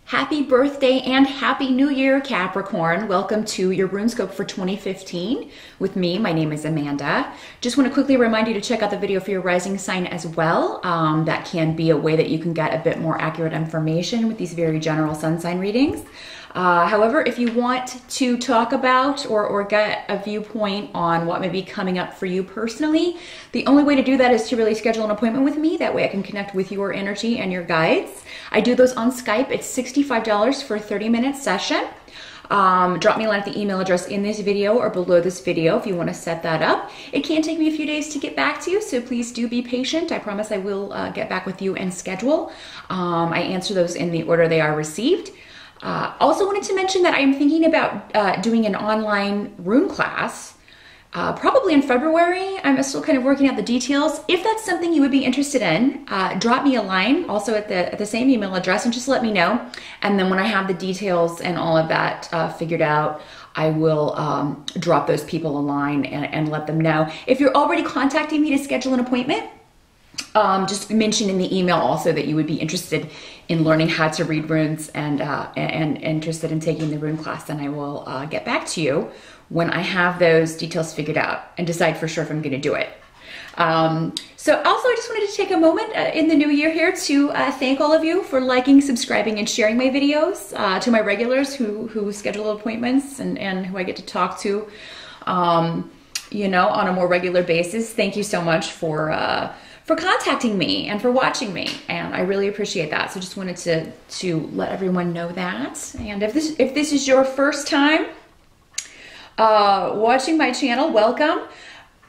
Happy birthday and happy new year, Capricorn. Welcome to your Runescope for 2015 with me. My name is Amanda. Just want to quickly remind you to check out the video for your rising sign as well. That can be a way that you can get a bit more accurate information with these very general sun sign readings. However, if you want to talk about or get a viewpoint on what may be coming up for you personally, the only way to do that is to really schedule an appointment with me. That way I can connect with your energy and your guides. I do those on Skype. It's $65 for a 30-minute session. Drop me a line at the email address in this video or below this video if you want to set that up. It can take me a few days to get back to you, so please do be patient. I promise I will get back with you and schedule. I answer those in the order they are received. Also wanted to mention that I'm thinking about doing an online rune class, probably in February. I'm still kind of working out the details. If that's something you would be interested in, drop me a line also at the same email address and just let me know. And then when I have the details and all of that figured out, I will drop those people a line and let them know. If you're already contacting me to schedule an appointment, just mention in the email also that you would be interested in learning how to read runes and interested in taking the rune class, and I will get back to you when I have those details figured out and decide for sure if I'm going to do it. So also I just wanted to take a moment in the new year here to thank all of you for liking, subscribing, and sharing my videos, to my regulars who schedule appointments and who I get to talk to, you know, on a more regular basis. Thank you so much for contacting me and for watching me, and I really appreciate that. So just wanted to let everyone know that. And if this is your first time watching my channel, welcome.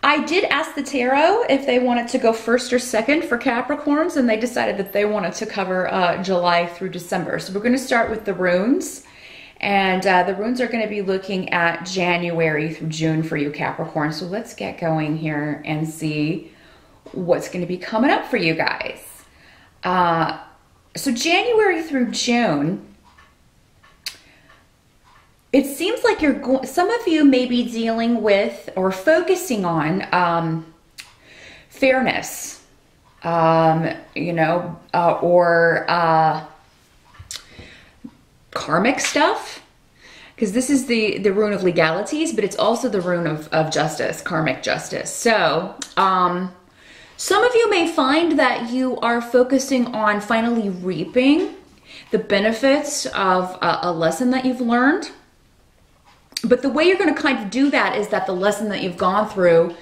I did ask the tarot if they wanted to go first or second for Capricorns, and they decided that they wanted to cover July through December. So we're going to start with the runes, and the runes are going to be looking at January through June for you, Capricorn. So let's get going here and see what's going to be coming up for you guys. So January through June, it seems like some of you may be dealing with or focusing on fairness, you know, or karmic stuff, because this is the rune of legalities, but it's also the rune of justice, karmic justice. So some of you may find that you are focusing on finally reaping the benefits of a lesson that you've learned. But the way you're going to kind of do that is that the lesson that you've gone through,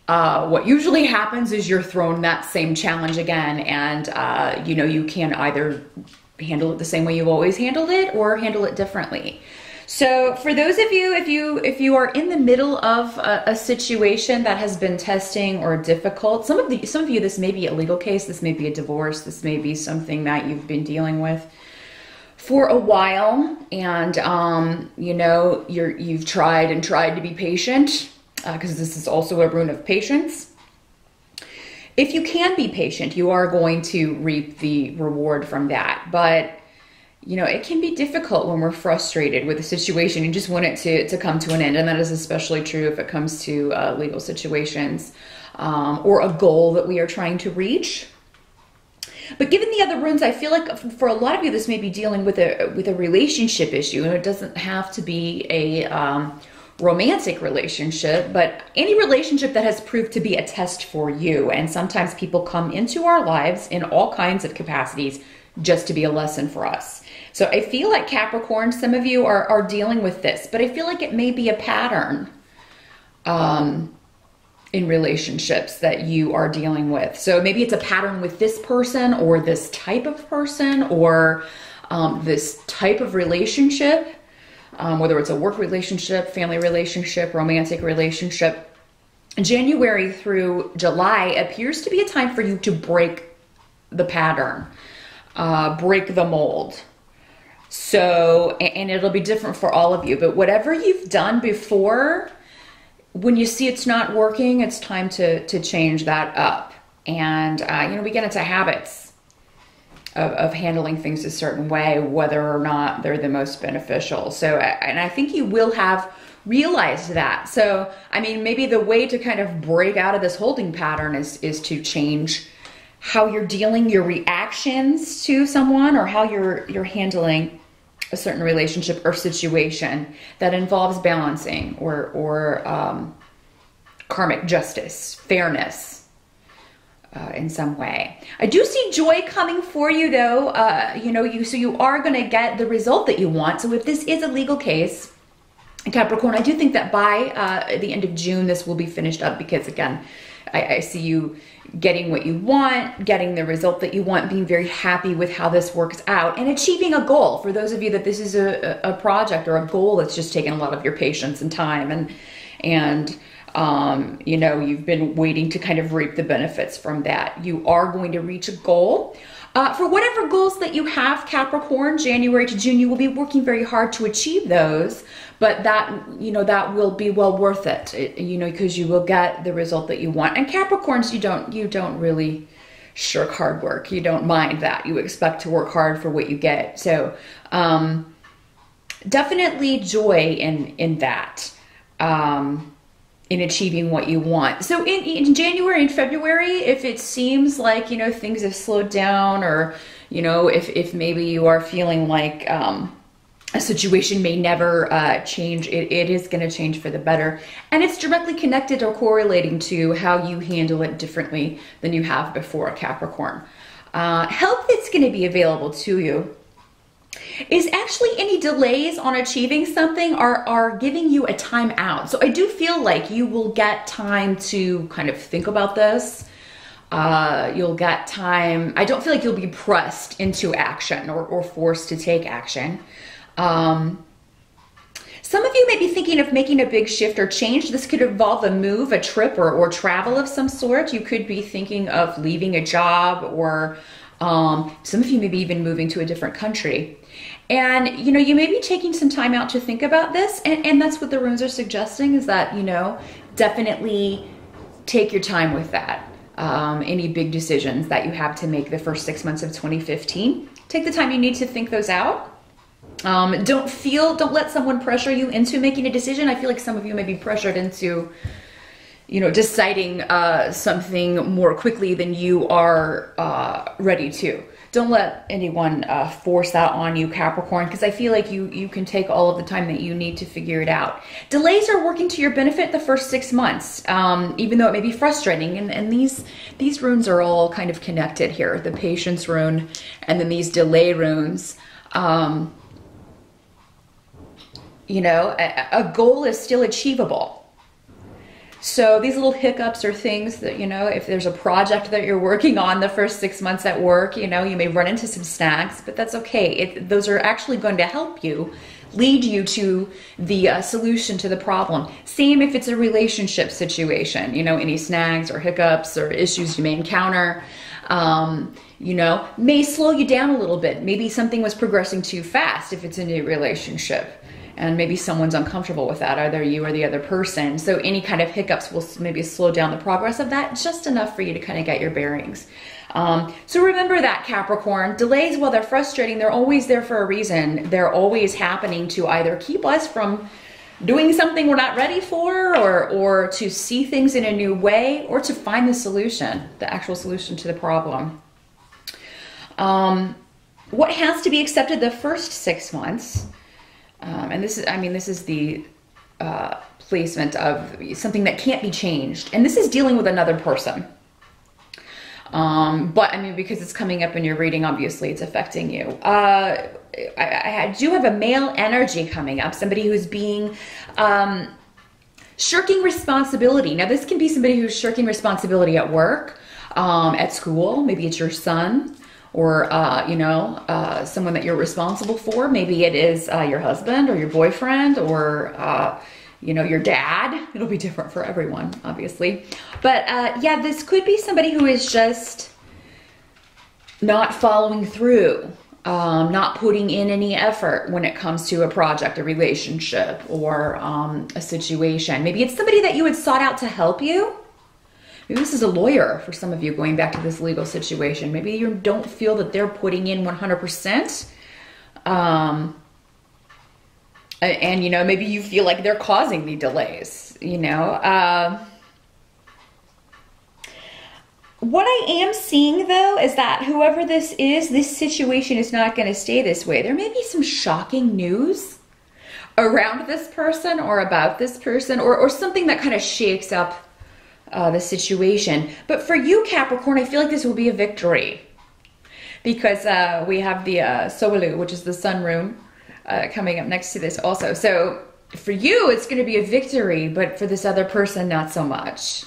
what usually happens is you're thrown that same challenge again, and you know, you can either handle it the same way you've always handled it or handle it differently. So for those of you, if you are in the middle of a situation that has been testing or difficult, some of you, this may be a legal case, this may be a divorce, this may be something that you've been dealing with for a while, and you know, you've tried and tried to be patient, because this is also a rune of patience. If you can be patient, you are going to reap the reward from that. But you know, it can be difficult when we're frustrated with a situation and just want it to come to an end. And that is especially true if it comes to legal situations, or a goal that we are trying to reach. But given the other runes, I feel like for a lot of you, this may be dealing with a relationship issue, and it doesn't have to be a romantic relationship, but any relationship that has proved to be a test for you. And sometimes people come into our lives in all kinds of capacities just to be a lesson for us. So I feel like Capricorn, some of you are dealing with this, but I feel like it may be a pattern in relationships that you are dealing with. So maybe it's a pattern with this person or this type of person or this type of relationship, whether it's a work relationship, family relationship, romantic relationship. January through July appears to be a time for you to break the pattern, break the mold. So, and it'll be different for all of you, but whatever you've done before, when you see it's not working, it's time to change that up. And, you know, we get into habits of handling things a certain way, whether or not they're the most beneficial. So, and I think you will have realized that. So, I mean, maybe the way to kind of break out of this holding pattern is to change how you're dealing your reactions to someone, or how you're handling a certain relationship or situation that involves balancing or karmic justice, fairness. In some way. I do see joy coming for you though. So you are going to get the result that you want. So if this is a legal case, Capricorn, I do think that by the end of June, this will be finished up, because again, I see you getting what you want, getting the result that you want, being very happy with how this works out, and achieving a goal. For those of you that this is a project or a goal that's just taken a lot of your patience and time, and you've been waiting to kind of reap the benefits from that. You are going to reach a goal. For whatever goals that you have, Capricorn, January to June, you will be working very hard to achieve those, but that will be well worth it, because you will get the result that you want. And Capricorns, you don't really shirk hard work. You don't mind that. You expect to work hard for what you get. So, definitely joy in that. In achieving what you want. So in January and February, if it seems like, things have slowed down, or, if maybe you are feeling like a situation may never change, it is going to change for the better. And it's directly connected or correlating to how you handle it differently than you have before, Capricorn. Help that's going to be available to you is actually any delays on achieving something are giving you a time out. So I do feel like you will get time to kind of think about this. You'll get time. I don't feel like you'll be pressed into action or forced to take action. Some of you may be thinking of making a big shift or change. This could involve a move, a trip, or travel of some sort. You could be thinking of leaving a job, or some of you may be even moving to a different country. And, you may be taking some time out to think about this. And that's what the runes are suggesting, is that, definitely take your time with that. Any big decisions that you have to make the first 6 months of 2015, take the time you need to think those out. Don't let someone pressure you into making a decision. I feel like some of you may be pressured into, deciding something more quickly than you are ready to. Don't let anyone force that on you, Capricorn, because I feel like you can take all of the time that you need to figure it out. Delays are working to your benefit the first 6 months, even though it may be frustrating. And these runes are all kind of connected here. The patience rune and then these delay runes. A goal is still achievable. So these little hiccups are things that, if there's a project that you're working on the first 6 months at work, you may run into some snags, but that's okay. Those are actually going to help you, lead you to the solution to the problem. Same if it's a relationship situation, any snags or hiccups or issues you may encounter, may slow you down a little bit. Maybe something was progressing too fast if it's a new relationship. And maybe someone's uncomfortable with that, either you or the other person. So any kind of hiccups will maybe slow down the progress of that, just enough for you to kind of get your bearings. So remember that, Capricorn. Delays, while they're frustrating, they're always there for a reason. They're always happening to either keep us from doing something we're not ready for, or to see things in a new way, or to find the solution, the actual solution to the problem. What has to be accepted the first 6 months? And this is the placement of something that can't be changed. And this is dealing with another person. But because it's coming up in your reading, obviously it's affecting you. I do have a male energy coming up, somebody who's being shirking responsibility. Now this can be somebody who's shirking responsibility at work, at school, maybe it's your son, or someone that you're responsible for. Maybe it is your husband or your boyfriend, or your dad. It'll be different for everyone, obviously. But yeah, this could be somebody who is just not following through, not putting in any effort when it comes to a project, a relationship, or a situation. Maybe it's somebody that you had sought out to help you. Maybe this is a lawyer for some of you, going back to this legal situation. Maybe you don't feel that they're putting in 100%. And, maybe you feel like they're causing the delays, What I am seeing though is that whoever this is, this situation is not going to stay this way. There may be some shocking news around this person or about this person, or something that kind of shakes up the situation. But for you, Capricorn, I feel like this will be a victory, because we have the Soulu, which is the sun rune, coming up next to this also. So for you, it's going to be a victory, but for this other person, not so much.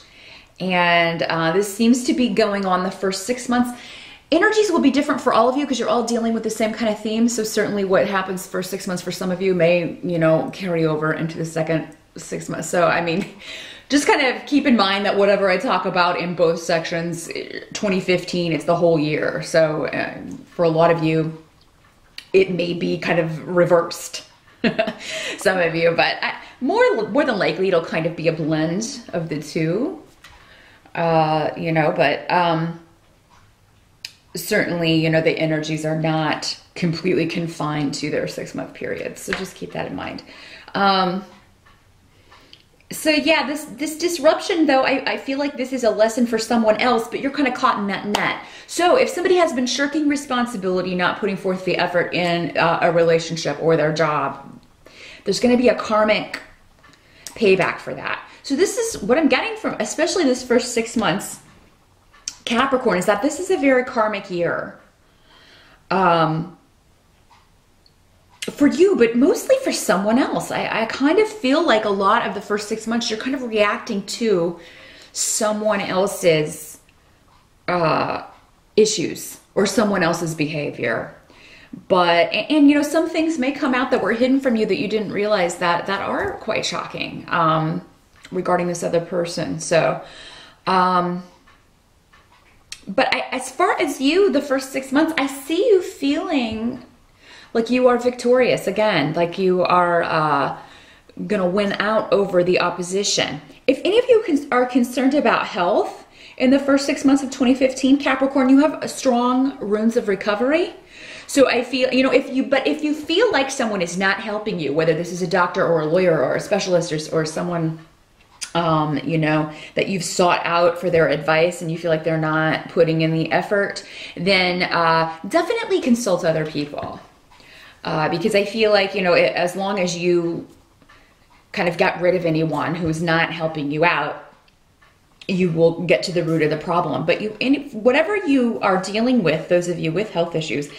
And this seems to be going on the first 6 months. Energies will be different for all of you because you're all dealing with the same kind of theme. So certainly what happens for 6 months for some of you may, you know, carry over into the second 6 months. So, I mean, just kind of keep in mind that whatever I talk about in both sections, 2015, it's the whole year. So for a lot of you, it may be kind of reversed. Some of you, but more than likely, it'll kind of be a blend of the two. You know, but certainly, you know, the energies are not completely confined to their 6 month periods. So just keep that in mind. So yeah, this disruption though, I feel like this is a lesson for someone else, but you're kind of caught in that net. So if somebody has been shirking responsibility, not putting forth the effort in a relationship or their job, there's going to be a karmic payback for that. So this is what I'm getting from, especially this first 6 months, Capricorn, is that this is a very karmic year. For you, but mostly for someone else. I kind of feel like a lot of the first 6 months, you're kind of reacting to someone else's issues or someone else's behavior. But, and you know, some things may come out that were hidden from you that you didn't realize that are quite shocking regarding this other person. So, but as far as you, the first 6 months, I see you feeling like you are victorious again, like you are gonna win out over the opposition. If any of you are concerned about health in the first 6 months of 2015, Capricorn, you have strong runes of recovery. So I feel, you know, if you feel like someone is not helping you, whether this is a doctor or a lawyer or a specialist or someone, you know, that you've sought out for their advice and you feel like they're not putting in the effort, then definitely consult other people. Because I feel like, you know, as long as you kind of got rid of anyone who's not helping you out, you will get to the root of the problem. But whatever you are dealing with, those of you with health issues,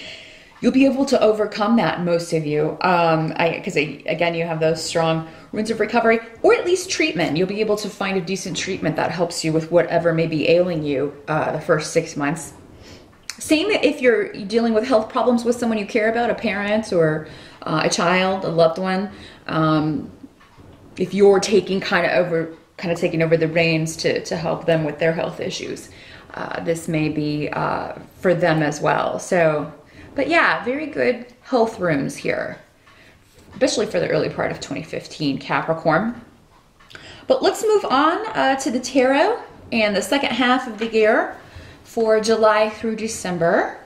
you'll be able to overcome that, most of you. Because again, you have those strong runes of recovery, or at least treatment. You'll be able to find a decent treatment that helps you with whatever may be ailing you the first 6 months. Same if you're dealing with health problems with someone you care about, a parent or a child, a loved one. If you're taking kind of taking over the reins to help them with their health issues, this may be for them as well. So, but yeah, very good health runes here, especially for the early part of 2015, Capricorn. But let's move on to the tarot and the second half of the year for July through December.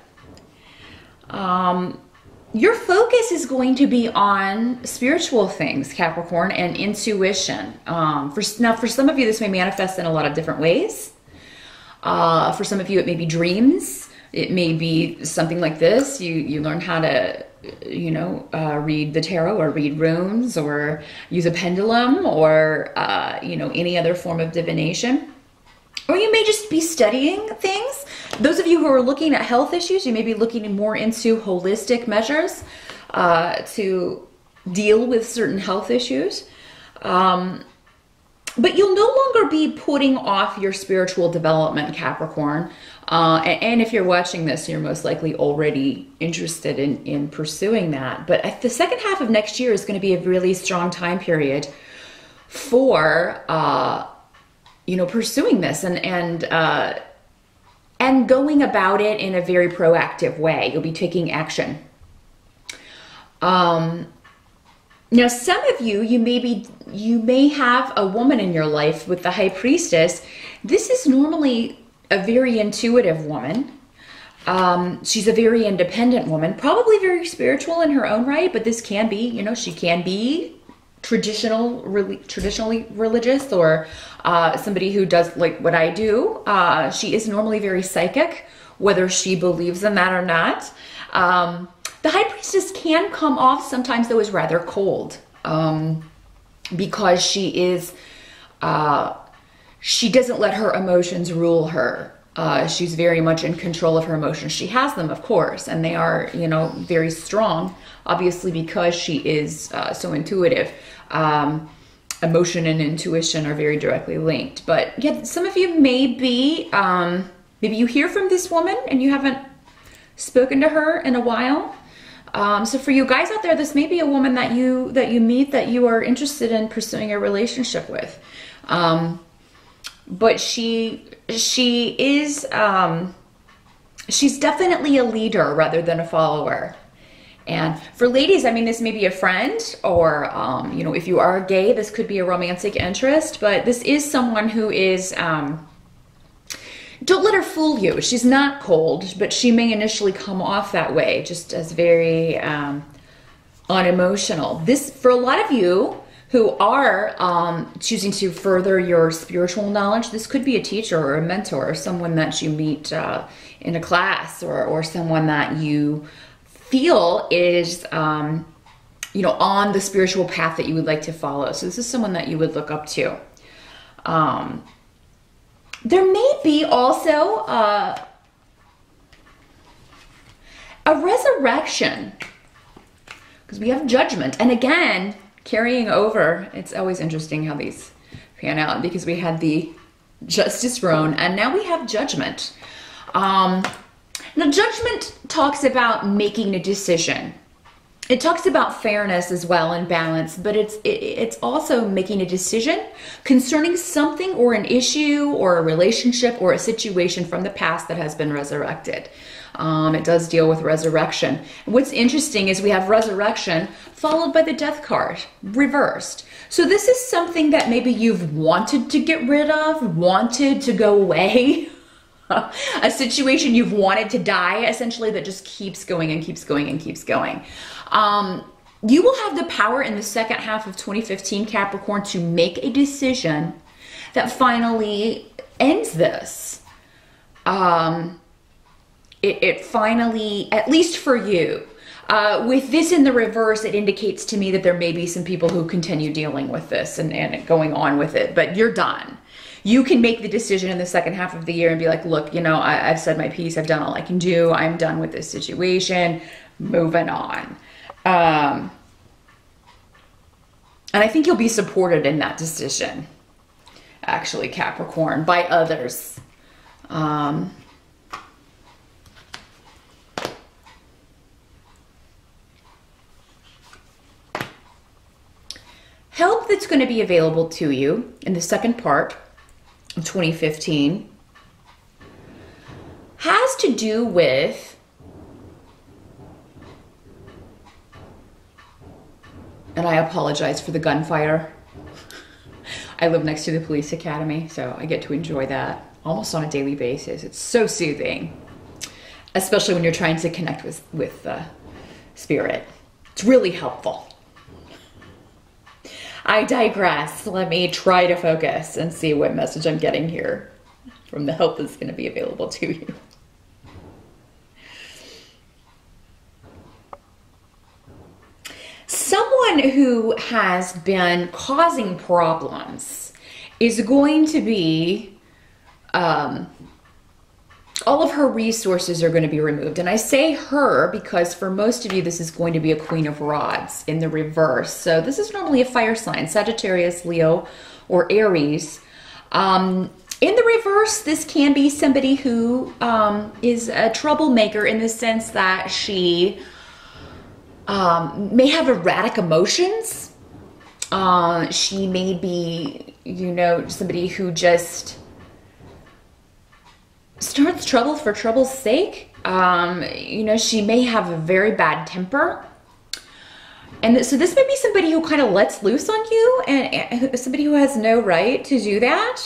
Your focus is going to be on spiritual things, Capricorn, and intuition. For some of you, this may manifest in a lot of different ways. For some of you, it may be dreams. It may be something like this. You learn how to, you know, read the tarot or read runes or use a pendulum or, you know, any other form of divination. Or you may just be studying things. Those of you who are looking at health issues, you may be looking more into holistic measures to deal with certain health issues. But you'll no longer be putting off your spiritual development, Capricorn. And if you're watching this, you're most likely already interested in pursuing that. But the second half of next year is going to be a really strong time period for you know, pursuing this and going about it in a very proactive way. You'll be taking action. Now, some of you may have a woman in your life with the High Priestess. This is normally a very intuitive woman. She's a very independent woman, probably very spiritual in her own right, but this can be, you know, she can be traditionally religious, or somebody who does like what I do. She is normally very psychic, whether she believes in that or not. The High Priestess can come off sometimes though as rather cold, because she is, she doesn't let her emotions rule her. She's very much in control of her emotions. She has them, of course, and they are, you know, very strong, obviously, because she is so intuitive. Emotion and intuition are very directly linked. But yeah, some of you maybe you hear from this woman and you haven't spoken to her in a while. So for you guys out there, this may be a woman that you meet that you are interested in pursuing a relationship with. But she is, she's definitely a leader rather than a follower. And for ladies, I mean, this may be a friend, or, you know, if you are gay, this could be a romantic interest, but this is someone who is, don't let her fool you. She's not cold, but she may initially come off that way, just as very unemotional. This, for a lot of you who are choosing to further your spiritual knowledge, this could be a teacher or a mentor, or someone that you meet in a class, or someone that you feel is, you know, on the spiritual path that you would like to follow. So this is someone that you would look up to. There may be also a resurrection, because we have judgment. And again, carrying over, it's always interesting how these pan out, because we had the Justice Rune, and now we have judgment. Now, judgment talks about making a decision. It talks about fairness as well and balance, but it's also making a decision concerning something or an issue or a relationship or a situation from the past that has been resurrected. It does deal with resurrection. What's interesting is we have resurrection followed by the death card, reversed. So this is something that maybe you've wanted to get rid of, wanted to go away. A situation you've wanted to die, essentially, that just keeps going and keeps going and keeps going. You will have the power in the second half of 2015, Capricorn, to make a decision that finally ends this. It finally, at least for you. With this in the reverse, it indicates to me that there may be some people who continue dealing with this and going on with it, but you're done. You can make the decision in the second half of the year and be like, look, you know, I've said my piece. I've done all I can do. I'm done with this situation. Moving on. And I think you'll be supported in that decision, actually, Capricorn, by others. Help that's going to be available to you in the second part of 2015 has to do with and I apologize for the gunfire. I live next to the police academy, so I get to enjoy that almost on a daily basis. It's so soothing, especially when you're trying to connect with spirit. It's really helpful. I digress. Let me try to focus and see what message I'm getting here from the help that's going to be available to you. Someone who has been causing problems is going to be, all of her resources are going to be removed. And I say her because for most of you, this is going to be a Queen of Rods in the reverse. So this is normally a fire sign, Sagittarius, Leo, or Aries. In the reverse, this can be somebody who is a troublemaker in the sense that she may have erratic emotions. She may be, you know, somebody who just starts trouble for trouble's sake. You know, she may have a very bad temper. And so this may be somebody who kind of lets loose on you, and somebody who has no right to do that.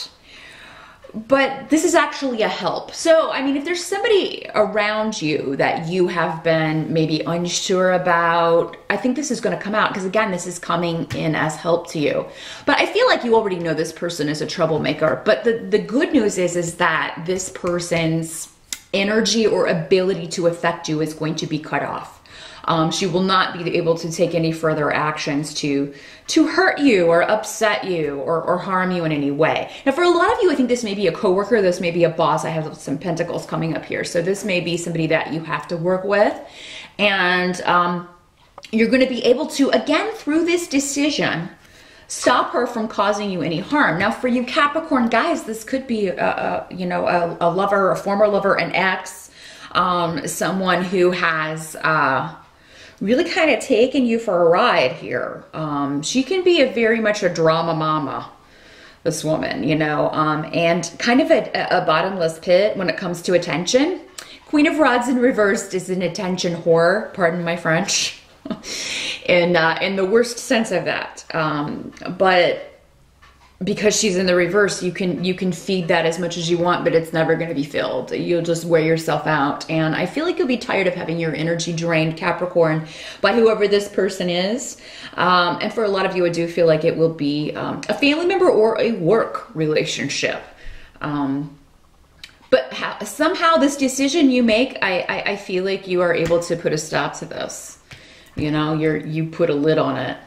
but this is actually a help. So, I mean, if there's somebody around you that you have been maybe unsure about, I think this is going to come out, because again, this is coming in as help to you. But I feel like you already know this person is a troublemaker. But the good news is that this person's energy or ability to affect you is going to be cut off. She will not be able to take any further actions to hurt you or upset you or harm you in any way. Now, for a lot of you, I think this may be a coworker, this may be a boss. I have some pentacles coming up here. So this may be somebody that you have to work with. And you're going to be able to, again, through this decision, stop her from causing you any harm. Now, for you Capricorn guys, this could be a lover, a former lover, an ex, someone who has really kind of taken you for a ride here. She can be very much a drama mama, this woman, you know, and kind of a bottomless pit when it comes to attention. Queen of Rods in reversed is an attention whore, pardon my French, in the worst sense of that. But because she's in the reverse, you can feed that as much as you want, but it's never going to be filled. You'll just wear yourself out. And I feel like you'll be tired of having your energy drained, Capricorn, by whoever this person is. And for a lot of you, I do feel like it will be a family member or a work relationship. But somehow this decision you make, I feel like you are able to put a stop to this. You know, you put a lid on it.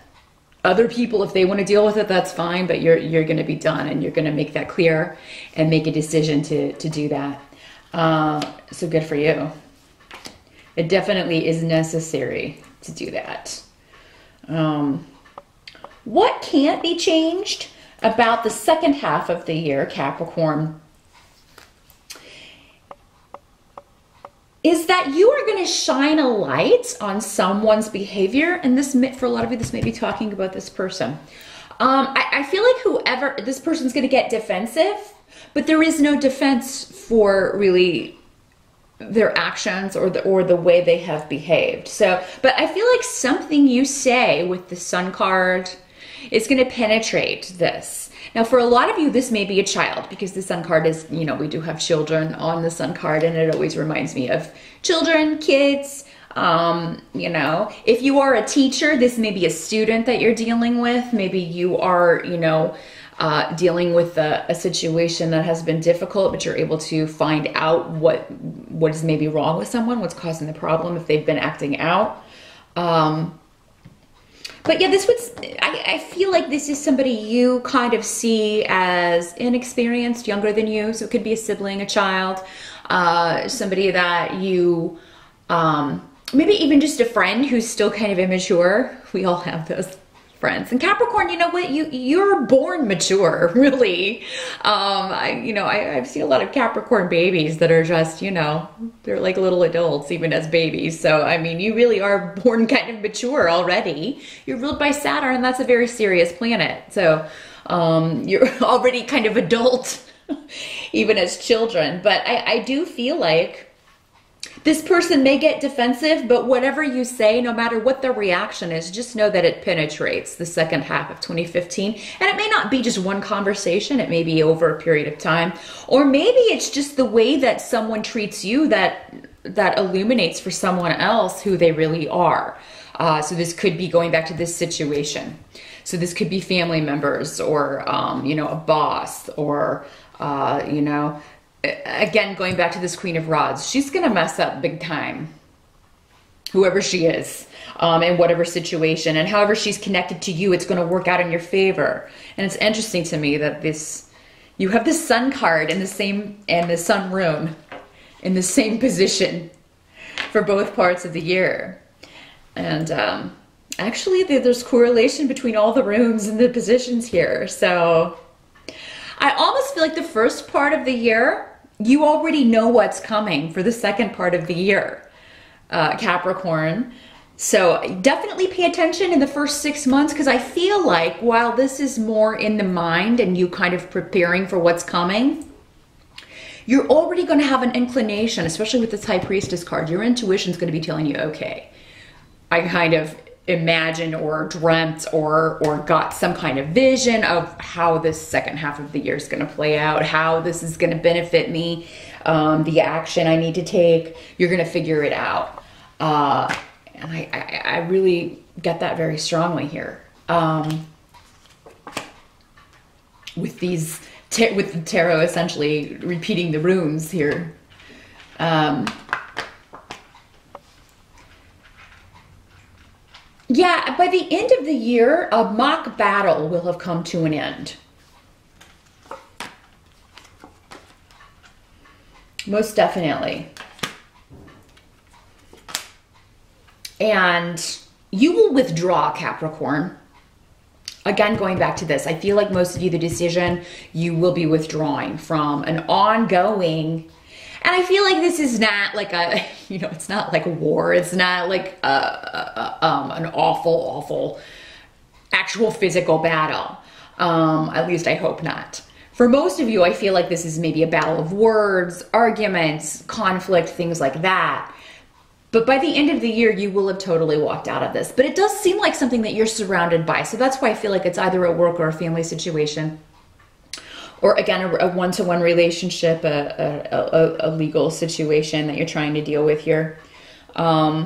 Other people, if they want to deal with it, that's fine, but you're going to be done, and you're going to make that clear and make a decision to do that. So good for you. It definitely is necessary to do that. What can't be changed about the second half of the year, Capricorn, is that you are going to shine a light on someone's behavior. And this, for a lot of you, this may be talking about this person. I feel like whoever, this person's going to get defensive, but there is no defense for really their actions or the way they have behaved. So, but I feel like something you say with the Sun card is going to penetrate this. Now, for a lot of you, this may be a child, because the Sun card is, you know, we do have children on the Sun card, and it always reminds me of children, kids. You know, if you are a teacher, this may be a student that you're dealing with. Maybe you are, you know, dealing with a situation that has been difficult, but you're able to find out what is maybe wrong with someone, what's causing the problem, if they've been acting out. But yeah, I feel like this is somebody you kind of see as inexperienced, younger than you. So it could be a sibling, a child, somebody that you, maybe even just a friend who's still kind of immature. We all have those friends. And Capricorn, you know what? You're born mature, really. I've seen a lot of Capricorn babies that are just, you know, they're like little adults, even as babies. So, I mean, you really are born kind of mature already. You're ruled by Saturn, and that's a very serious planet. So, you're already kind of adult, even as children. But I do feel like this person may get defensive, but whatever you say, no matter what the reaction is, just know that it penetrates the second half of 2015. And it may not be just one conversation. It may be over a period of time. Or maybe it's just the way that someone treats you that illuminates for someone else who they really are. So this could be going back to this situation. So this could be family members or, a boss or, again, going back to this Queen of Rods, she's going to mess up big time, whoever she is, in whatever situation. And however she's connected to you, it's going to work out in your favor. And it's interesting to me that you have the Sun card in the same, and the Sun rune in the same position for both parts of the year. And actually, there's correlation between all the runes and the positions here. So I almost feel like the first part of the year, you already know what's coming for the second part of the year, Capricorn. So definitely pay attention in the first 6 months, because I feel like while this is more in the mind and you kind of preparing for what's coming, you're already going to have an inclination, especially with this High Priestess card. Your intuition is going to be telling you, okay, imagined or dreamt or got some kind of vision of how this second half of the year is going to play out, how this is going to benefit me, the action I need to take. You're going to figure it out. And I really get that very strongly here. With these, with the tarot essentially repeating the runes here. Yeah, by the end of the year, a mock battle will have come to an end. Most definitely. And you will withdraw, Capricorn. Again, going back to this, I feel like most of you, the decision, you will be withdrawing from an ongoing. And I feel like this is not like a, you know, it's not like a war. It's not like an awful actual physical battle. At least I hope not. For most of you, I feel like this is maybe a battle of words, arguments, conflict, things like that. But by the end of the year, you will have totally walked out of this. But it does seem like something that you're surrounded by. So that's why I feel like it's either a work or a family situation. Or again, a one-to-one relationship, a legal situation that you're trying to deal with here. All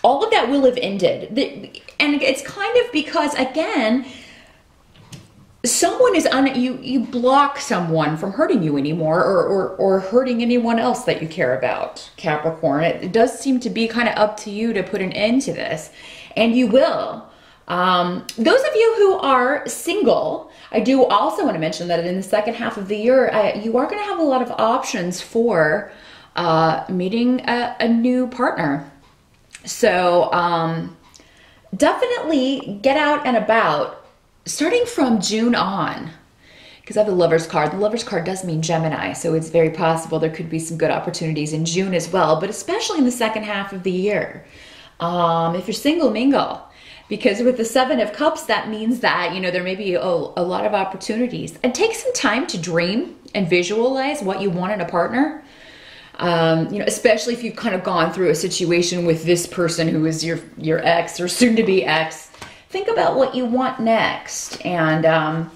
of that will have ended. And it's kind of because, again, someone is you block someone from hurting you anymore or hurting anyone else that you care about, Capricorn. It does seem to be kind of up to you to put an end to this. And you will. Those of you who are single, I do also want to mention that in the second half of the year, you are going to have a lot of options for meeting a new partner. So definitely get out and about starting from June on, because I have the Lover's card. The Lover's card does mean Gemini, so it's very possible there could be some good opportunities in June as well, but especially in the second half of the year. If you're single, mingle. Because with the Seven of Cups, that means that, you know, there may be a lot of opportunities. And take some time to dream and visualize what you want in a partner. You know, especially if you've kind of gone through a situation with this person who is your ex or soon to be ex. Think about what you want next. And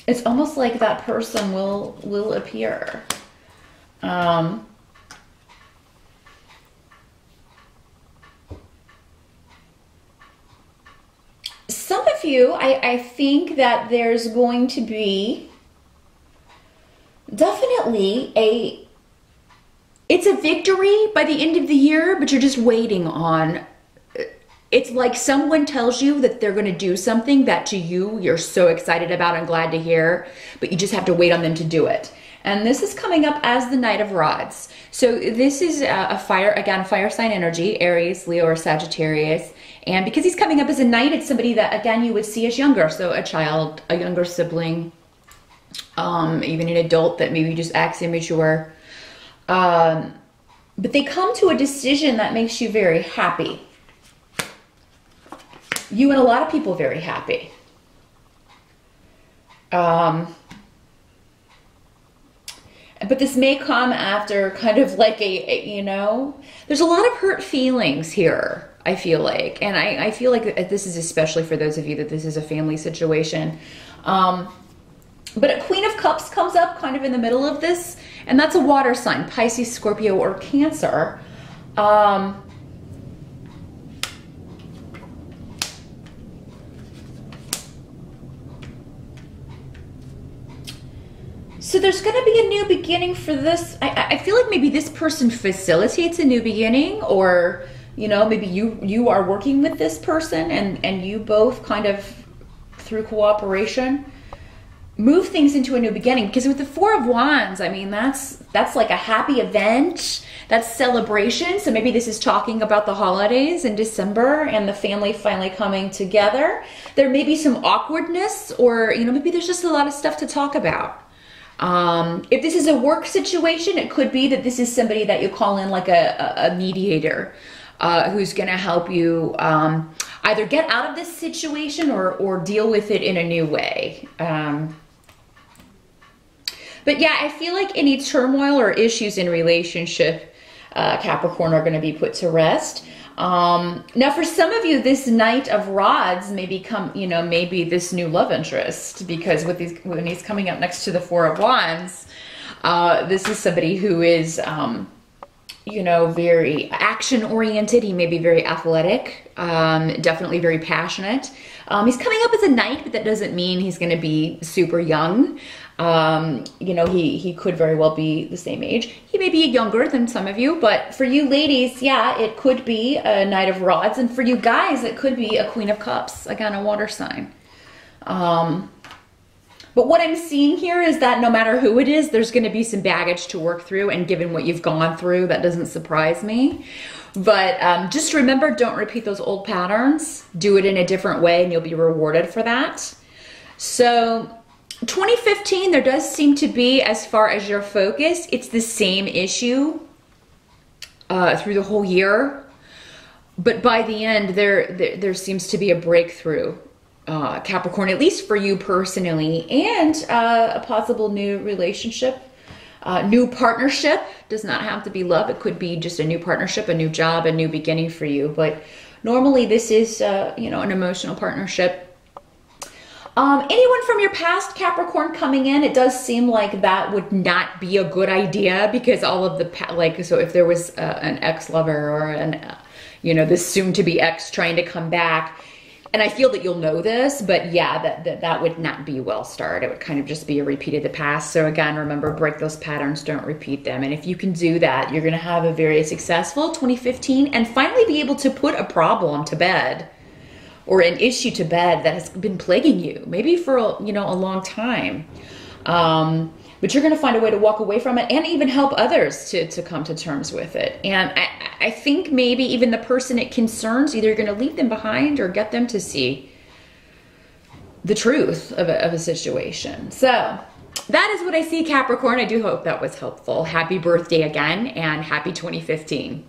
it's almost like that person will appear. Some of you, I think that there's going to be definitely it's a victory by the end of the year, but you're just waiting on, it's like someone tells you that they're going to do something that to you, you're so excited about and glad to hear, but you just have to wait on them to do it. And this is coming up as the Knight of Rods. So this is a fire sign energy, Aries, Leo, or Sagittarius. And because he's coming up as a knight, it's somebody that, again, you would see as younger. So a child, a younger sibling, even an adult that maybe just acts immature. But they come to a decision that makes you very happy. You and a lot of people very happy. But this may come after kind of like you know, there's a lot of hurt feelings here, I feel like. And I feel like this is especially for those of you that this is a family situation. But a Queen of Cups comes up kind of in the middle of this, and that's a water sign, Pisces, Scorpio, or Cancer. So there's going to be a new beginning for this. I feel like maybe this person facilitates a new beginning, or, you know, maybe you are working with this person and you both kind of, through cooperation, move things into a new beginning. Because with the Four of Wands, I mean, that's like a happy event. That's celebration. So maybe this is talking about the holidays in December and the family finally coming together. There may be some awkwardness, or, you know, maybe there's just a lot of stuff to talk about. If this is a work situation, it could be that this is somebody that you call in like a mediator, who's going to help you either get out of this situation or deal with it in a new way. But yeah, I feel like any turmoil or issues in relationship, Capricorn, are going to be put to rest. Now for some of you, this Knight of Rods may become, you know, maybe this new love interest, because with these, when he's coming up next to the Four of Wands, this is somebody who is, you know, very action oriented. He may be very athletic, definitely very passionate. He's coming up as a knight, but that doesn't mean he's going to be super young. You know, he could very well be the same age. He may be younger than some of you, but for you ladies, yeah, it could be a Knight of Rods. And for you guys, it could be a Queen of Cups, again, a water sign. But what I'm seeing here is that no matter who it is, there's going to be some baggage to work through, and given what you've gone through, that doesn't surprise me. But just remember, don't repeat those old patterns. Do it in a different way, and you'll be rewarded for that. So 2015, there does seem to be, as far as your focus, it's the same issue through the whole year. But by the end, there seems to be a breakthrough. Capricorn, at least for you personally, and a possible new relationship, new partnership. Does not have to be love. It could be just a new partnership, a new job, a new beginning for you. But normally this is, you know, an emotional partnership. Anyone from your past, Capricorn, coming in, it does seem like that would not be a good idea, because all of the, like, so if there was an ex-lover or an, you know, this soon-to-be ex trying to come back, and I feel that you'll know this, but yeah, that would not be well started. It would kind of just be a repeat of the past. So again, remember, break those patterns, don't repeat them. And if you can do that, you're going to have a very successful 2015 and finally be able to put a problem to bed, or an issue to bed that has been plaguing you, maybe for, you know, a long time. But you're going to find a way to walk away from it and even help others to come to terms with it. And I think maybe even the person it concerns, either you're going to leave them behind or get them to see the truth of a situation. So that is what I see, Capricorn. I do hope that was helpful. Happy birthday again, and happy 2015.